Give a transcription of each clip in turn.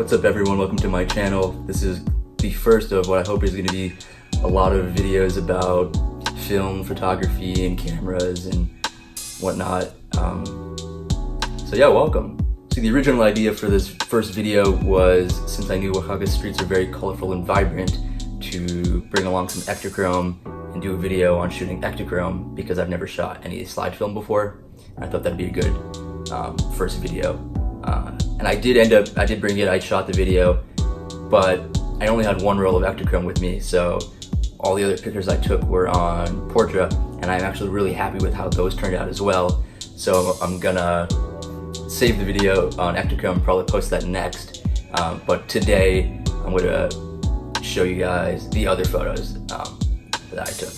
What's up everyone, welcome to my channel. This is the first of what I hope is going to be a lot of videos about film, photography, and cameras and whatnot. So yeah, welcome. So the original idea for this first video was, since I knew Oaxaca streets are very colorful and vibrant, to bring along some Ektachrome and do a video on shooting Ektachrome, because I've never shot any slide film before. And I thought that'd be a good first video. And I did bring it, I shot the video, but I only had one roll of Ektachrome with me, so all the other pictures I took were on Portra, and I'm actually really happy with how those turned out as well. So I'm gonna save the video on Ektachrome, probably post that next. But today I'm gonna show you guys the other photos that I took.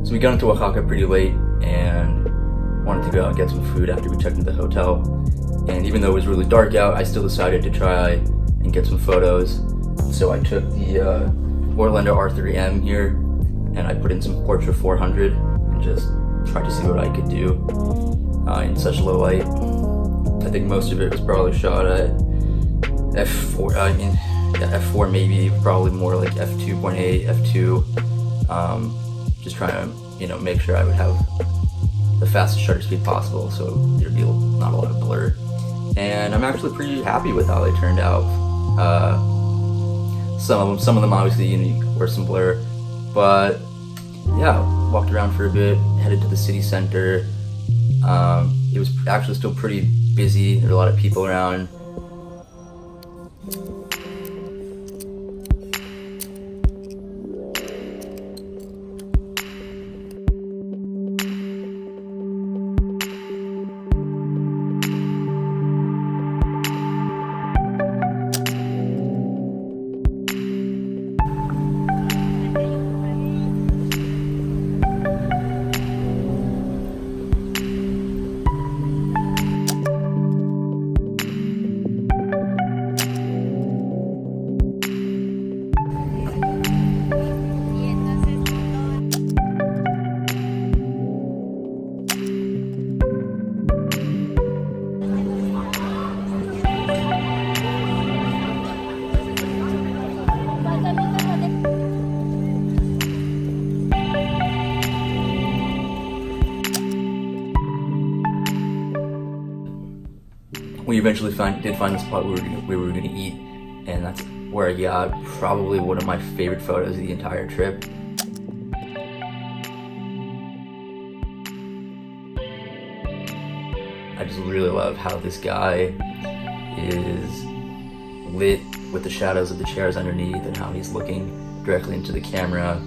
So we got into Oaxaca pretty late and wanted to go out and get some food after we checked into the hotel. And even though it was really dark out, I still decided to try and get some photos. So I took the Voigtlander R3M here, and I put in some Portra 400 and just tried to see what I could do in such low light. I think most of it was probably shot at f4, f4 maybe, probably more like f2.8, f2. Just trying to, make sure I would have the fastest shutter speed possible, so there'd be not a lot of blur. And I'm actually pretty happy with how they turned out. Some of them obviously were some blur, but yeah, walked around for a bit, headed to the city center. It was actually still pretty busy. There were a lot of people around. We eventually did find the spot we were gonna eat, and that's where I got probably one of my favorite photos of the entire trip. I just really love how this guy is lit with the shadows of the chairs underneath, and how he's looking directly into the camera.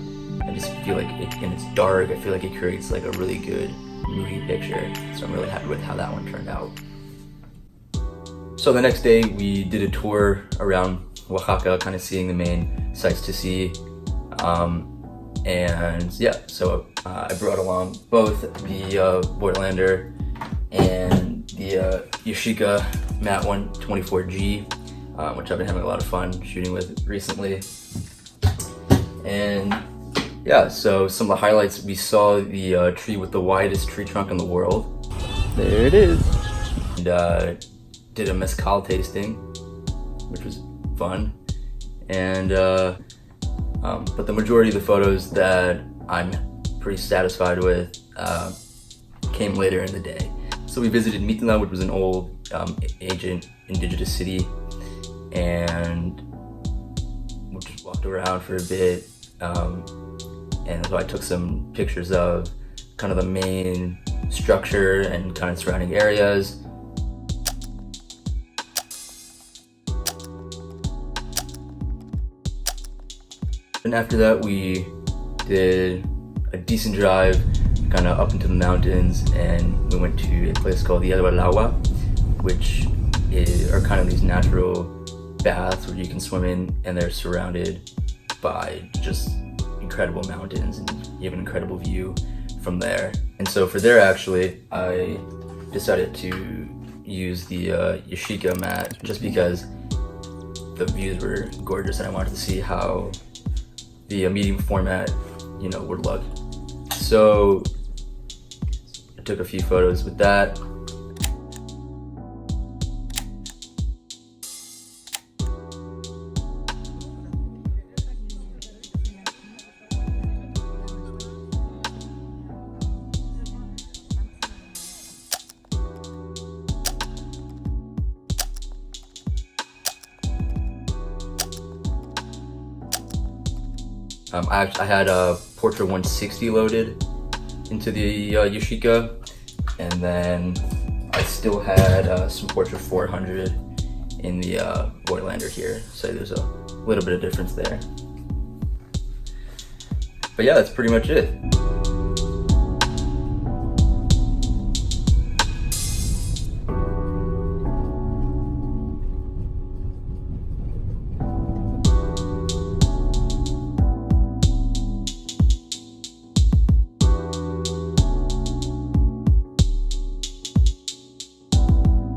I just feel like, and it's dark, I feel like it creates like a really good moody picture. So I'm really happy with how that one turned out. So the next day we did a tour around Oaxaca, kind of seeing the main sights to see. And yeah, so I brought along both the Voigtlander and the Yashica Mat 124G, which I've been having a lot of fun shooting with recently. And yeah, so some of the highlights, we saw the tree with the widest tree trunk in the world. There it is. And did a mezcal tasting. which was fun. And but the majority of the photos that I'm pretty satisfied with came later in the day. So we visited Mitla, which was an old ancient indigenous city, and we just walked around for a bit. And so I took some pictures of kind of the main structure and kind of surrounding areas. And after that, we did a decent drive kind of up into the mountains, and we went to a place called the Lawa, which are kind of these natural baths where you can swim in, and they're surrounded by just incredible mountains, and you have an incredible view from there. And so for there, actually, I decided to use the Yashica Mat just because the views were gorgeous, and I wanted to see how the medium format, would look. So I took a few photos with that. I had a Portra 160 loaded into the Yashica, and then I still had some Portra 400 in the Voigtlander here, so there's a little bit of difference there. But yeah, that's pretty much it.